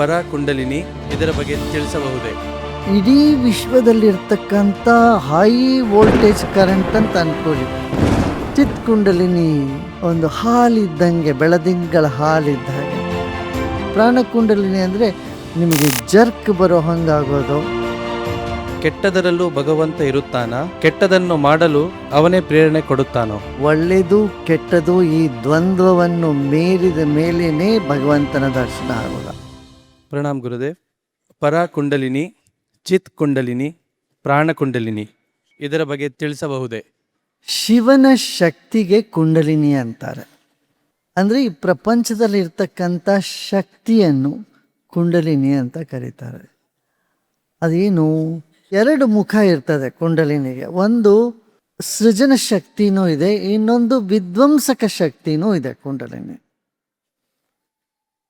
ಪರ ಕುಂಡಲಿನಿ ಇದರ ಬಗ್ಗೆ ತಿಳಿಸಬಹುದೇ? ಇಡೀ ವಿಶ್ವದಲ್ಲಿರ್ತಕ್ಕಂಥ ಹೈ ವೋಲ್ಟೇಜ್ ಕರೆಂಟ್ ಅಂತ ಅನ್ಕೊಳ್ಳಿ. ಚಿತ್ ಕುಂಡಲಿನಿ ಒಂದು ಹಾಲಿದ್ದಂಗೆ, ಬೆಳದಿಂಗಳ ಹಾಲಿದ್ದ ಹಾಗೆ. ಪ್ರಾಣ ಕುಂಡಲಿನಿ ಅಂದರೆ ನಿಮಗೆ ಜರ್ಕ್ ಬರೋ ಹಂಗಾಗೋದು. ಕೆಟ್ಟದರಲ್ಲೂ ಭಗವಂತ ಇರುತ್ತಾನ, ಕೆಟ್ಟದನ್ನು ಮಾಡಲು ಅವನೇ ಪ್ರೇರಣೆ ಕೊಡುತ್ತಾನೋ? ಒಳ್ಳೆಯದು ಕೆಟ್ಟದು ಈ ದ್ವಂದ್ವವನ್ನು ಮೀರಿದ ಮೇಲೇನೆ ಭಗವಂತನ ದರ್ಶನ ಆಗೋಲ್ಲ. ಪ್ರಣಾಮ್ ಗುರುದೇವ್. ಪರ ಕುಂಡಲಿನಿ, ಚಿತ್ ಕುಂಡಲಿನಿ, ಪ್ರಾಣ ಕುಂಡಲಿನಿ ಇದರ ಬಗ್ಗೆ ತಿಳಿಸಬಹುದೇ? ಶಿವನ ಶಕ್ತಿಗೆ ಕುಂಡಲಿನಿ ಅಂತಾರೆ. ಅಂದರೆ ಈ ಪ್ರಪಂಚದಲ್ಲಿ ಇರ್ತಕ್ಕಂಥ ಶಕ್ತಿಯನ್ನು ಕುಂಡಲಿನಿ ಅಂತ ಕರೀತಾರೆ. ಅದೇನು, ಎರಡು ಮುಖ ಇರ್ತದೆ ಕುಂಡಲಿನಿಗೆ. ಒಂದು ಸೃಜನ ಶಕ್ತಿನೂ ಇದೆ, ಇನ್ನೊಂದು ವಿಧ್ವಂಸಕ ಶಕ್ತಿನೂ ಇದೆ ಕುಂಡಲಿನಿ.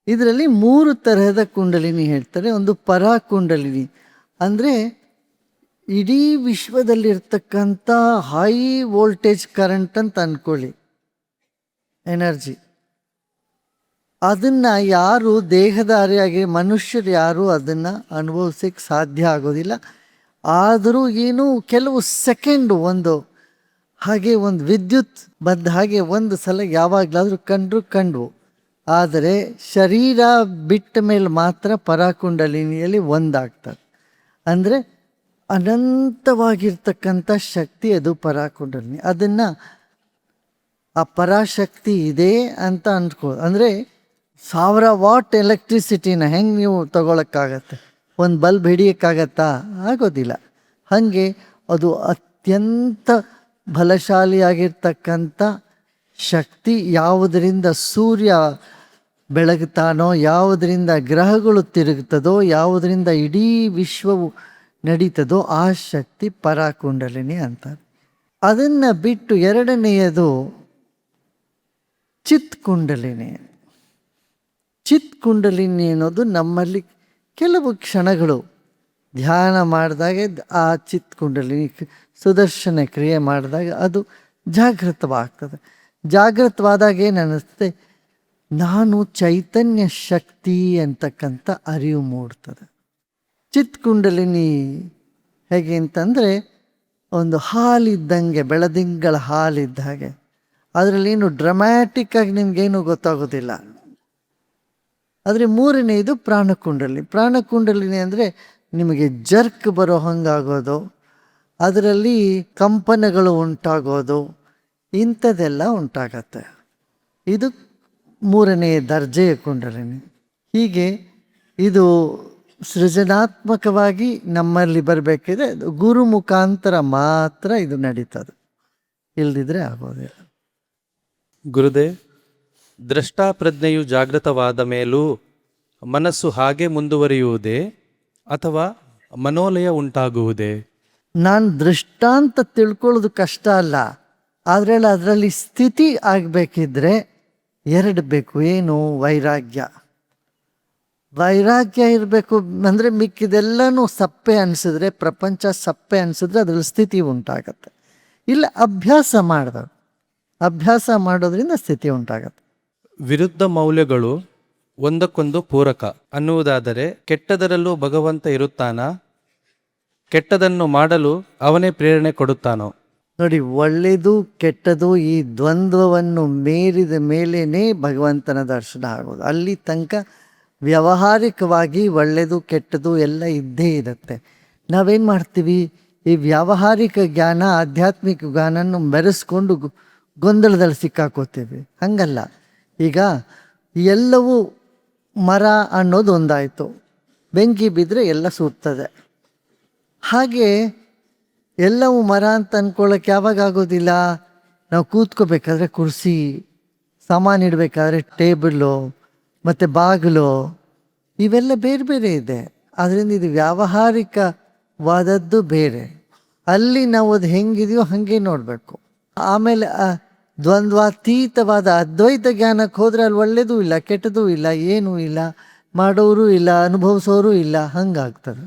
ಇದರಲ್ಲಿ 3 ತರಹದ ಕುಂಡಲಿನಿ ಹೇಳ್ತಾರೆ. ಒಂದು ಪರ ಕುಂಡಲಿನಿ ಅಂದರೆ ಇಡೀ ವಿಶ್ವದಲ್ಲಿರ್ತಕ್ಕಂಥ ಹೈ ವೋಲ್ಟೇಜ್ ಕರೆಂಟ್ ಅಂತ ಅಂದ್ಕೊಳ್ಳಿ, ಎನರ್ಜಿ. ಅದನ್ನು ಯಾರು ದೇಹಧಾರಿಯಾಗಿ ಮನುಷ್ಯರು ಯಾರು ಅದನ್ನು ಅನುಭವಿಸಕ್ಕೆ ಸಾಧ್ಯ ಆಗೋದಿಲ್ಲ. ಆದರೂ ಏನು ಕೆಲವು ಸೆಕೆಂಡು ಹಾಗೆ ಒಂದು ವಿದ್ಯುತ್ ಬಂದ ಹಾಗೆ ಒಂದು ಸಲ ಯಾವಾಗಲಾದರೂ ಕಂಡ್ವು. ಆದರೆ ಶರೀರ ಬಿಟ್ಟ ಮೇಲೆ ಮಾತ್ರ ಪರಾಕುಂಡಲಿನಿಯಲ್ಲಿ ಒಂದಾಗ್ತದೆ. ಅಂದರೆ ಅನಂತವಾಗಿರ್ತಕ್ಕಂಥ ಶಕ್ತಿ ಅದು ಪರಾಕುಂಡಲಿನಿ. ಅದನ್ನು ಆ ಪರಾಶಕ್ತಿ ಇದೆ ಅಂತ ಅಂದ್ಕೋ. ಅಂದರೆ 1000 ವಾಟ್ ಎಲೆಕ್ಟ್ರಿಸಿಟಿನ ಹೆಂಗೆ ನೀವು ತಗೊಳಕ್ಕಾಗತ್ತೆ? ಒಂದು ಬಲ್ಬ್ ಹಿಡಿಯೋಕ್ಕಾಗತ್ತಾ? ಆಗೋದಿಲ್ಲ. ಹಾಗೆ ಅದು ಅತ್ಯಂತ ಬಲಶಾಲಿಯಾಗಿರ್ತಕ್ಕಂಥ ಶಕ್ತಿ. ಯಾವುದರಿಂದ ಸೂರ್ಯ ಬೆಳಗುತ್ತಾನೋ, ಯಾವುದರಿಂದ ಗ್ರಹಗಳು ತಿರುಗುತ್ತದೋ, ಯಾವುದರಿಂದ ಇಡೀ ವಿಶ್ವವು ನಡೀತದೋ ಆ ಶಕ್ತಿ ಪರಾಕುಂಡಲಿನಿ ಅಂತಾರೆ. ಅದನ್ನು ಬಿಟ್ಟು ಎರಡನೆಯದು ಚಿತ್ ಕುಂಡಲಿನಿ. ಚಿತ್ ಕುಂಡಲಿನಿ ಅನ್ನೋದು ನಮ್ಮಲ್ಲಿ ಕೆಲವು ಕ್ಷಣಗಳು ಧ್ಯಾನ ಮಾಡಿದಾಗ ಆ ಚಿತ್ ಕುಂಡಲಿನಿ ಸುದರ್ಶನ ಕ್ರಿಯೆ ಮಾಡಿದಾಗ ಅದು ಜಾಗೃತವಾಗ್ತದೆ. ಜಾಗೃತವಾದಾಗ ಏನು ಅನ್ನಿಸುತ್ತೆ, ನಾನು ಚೈತನ್ಯ ಶಕ್ತಿ ಅಂತಕ್ಕಂಥ ಅರಿವು ಮೂಡ್ತದೆ. ಚಿತ್ ಕುಂಡಲಿನಿ ಹೇಗೆ ಅಂತಂದರೆ ಒಂದು ಹಾಲಿದ್ದಂಗೆ, ಬೆಳದಿಂಗಳ ಹಾಲಿದ್ದ ಹಾಗೆ. ಅದರಲ್ಲೇನು ಡ್ರಮ್ಯಾಟಿಕ್ಕಾಗಿ ನಿಮಗೇನು ಗೊತ್ತಾಗೋದಿಲ್ಲ. ಆದರೆ ಮೂರನೆಯದು ಪ್ರಾಣಕುಂಡಲಿನಿ. ಪ್ರಾಣಕುಂಡಲಿನಿ ಅಂದರೆ ನಿಮಗೆ ಜರ್ಕ್ ಬರೋ ಹಂಗಾಗೋದು, ಅದರಲ್ಲಿ ಕಂಪನಗಳು ಉಂಟಾಗೋದು, ಇಂಥದ್ದೆಲ್ಲ ಉಂಟಾಗತ್ತೆ. ಇದು 3ನೇ ದರ್ಜೆಯ ಕುಂಡಲಿನಿ. ಹೀಗೆ ಇದು ಸೃಜನಾತ್ಮಕವಾಗಿ ನಮ್ಮಲ್ಲಿ ಬರಬೇಕಿದ್ರೆ ಗುರು ಮುಖಾಂತರ ಮಾತ್ರ ಇದು ನಡೀತದೆ, ಇಲ್ದಿದ್ರೆ ಆಗೋದಿಲ್ಲ. ಗುರುದೇವ್, ದ್ರಷ್ಟಾಪ್ರಜ್ಞೆಯು ಜಾಗೃತವಾದ ಮೇಲೂ ಮನಸ್ಸು ಹಾಗೆ ಮುಂದುವರಿಯುವುದೇ ಅಥವಾ ಮನೋಲಯ ಉಂಟಾಗುವುದೇ? ನಾನು ದೃಷ್ಟಾಂತ ತಿಳ್ಕೊಳ್ಳೋದು ಕಷ್ಟ ಅಲ್ಲ, ಆದರೆ ಅದರಲ್ಲಿ ಸ್ಥಿತಿ ಆಗಬೇಕಿದ್ರೆ 2 ಬೇಕು. ಏನು? ವೈರಾಗ್ಯ ಇರಬೇಕು. ಅಂದರೆ ಮಿಕ್ಕಿದೆಲ್ಲನೂ ಸಪ್ಪೆ ಅನಿಸಿದ್ರೆ, ಪ್ರಪಂಚ ಸಪ್ಪೆ ಅನಿಸಿದ್ರೆ ಅದರಲ್ಲಿ ಸ್ಥಿತಿ ಉಂಟಾಗತ್ತೆ. ಇಲ್ಲ ಅಭ್ಯಾಸ ಮಾಡೋದ್ರಿಂದ ಸ್ಥಿತಿ ಉಂಟಾಗತ್ತೆ. ವಿರುದ್ಧ ಮೌಲ್ಯಗಳು ಒಂದಕ್ಕೊಂದು ಪೂರಕ ಅನ್ನುವುದಾದರೆ ಕೆಟ್ಟದರಲ್ಲೂ ಭಗವಂತ ಇರುತ್ತಾನ, ಕೆಟ್ಟದನ್ನು ಮಾಡಲು ಅವನೇ ಪ್ರೇರಣೆ ಕೊಡುತ್ತಾನೋ? ನೋಡಿ, ಒಳ್ಳೆಯದು ಕೆಟ್ಟದು ಈ ದ್ವಂದ್ವವನ್ನು ಮೀರಿದ ಮೇಲೇನೆ ಭಗವಂತನ ದರ್ಶನ ಆಗೋದು. ಅಲ್ಲಿ ತನಕ ವ್ಯಾವಹಾರಿಕವಾಗಿ ಒಳ್ಳೆಯದು ಕೆಟ್ಟದು ಎಲ್ಲ ಇದ್ದೇ ಇರುತ್ತೆ. ನಾವೇನು ಮಾಡ್ತೀವಿ, ಈ ವ್ಯಾವಹಾರಿಕ ಜ್ಞಾನ ಆಧ್ಯಾತ್ಮಿಕ ಜ್ಞಾನನ್ನು ಮೆರೆಸ್ಕೊಂಡು ಗೊಂದಲದಲ್ಲಿ ಸಿಕ್ಕಾಕೋತೀವಿ. ಹಂಗಲ್ಲ. ಈಗ ಎಲ್ಲವೂ ಮರ ಅನ್ನೋದು ಒಂದಾಯಿತು, ಬೆಂಕಿ ಬಿದ್ದರೆ ಎಲ್ಲ ಸುಡ್ತದೆ. ಹಾಗೆ ಎಲ್ಲವೂ ಮರ ಅಂತ ಅಂದ್ಕೊಳ್ಳೋಕೆ ಯಾವಾಗ ಆಗೋದಿಲ್ಲ? ನಾವು ಕೂತ್ಕೋಬೇಕಾದ್ರೆ ಕುರ್ಸಿ, ಸಾಮಾನು ಇಡಬೇಕಾದ್ರೆ ಟೇಬಲ್ಲು ಮತ್ತು ಬಾಗಿಲು, ಇವೆಲ್ಲ ಬೇರೆ ಬೇರೆ ಇದೆ. ಆದ್ದರಿಂದ ಇದು ವ್ಯಾವಹಾರಿಕವಾದದ್ದು ಬೇರೆ. ಅಲ್ಲಿ ನಾವು ಅದು ಹೆಂಗಿದೆಯೋ ಹಾಗೆ ನೋಡಬೇಕು. ಆಮೇಲೆ ದ್ವಂದ್ವಾತೀತವಾದ ಅದ್ವೈತ ಜ್ಞಾನಕ್ಕೆ ಹೋದರೆ ಅಲ್ಲಿ ಒಳ್ಳೆಯದೂ ಇಲ್ಲ ಕೆಟ್ಟದೂ ಇಲ್ಲ, ಏನೂ ಇಲ್ಲ, ಮಾಡೋರು ಇಲ್ಲ, ಅನುಭವಿಸೋರು ಇಲ್ಲ, ಹಂಗಾಗ್ತದೆ.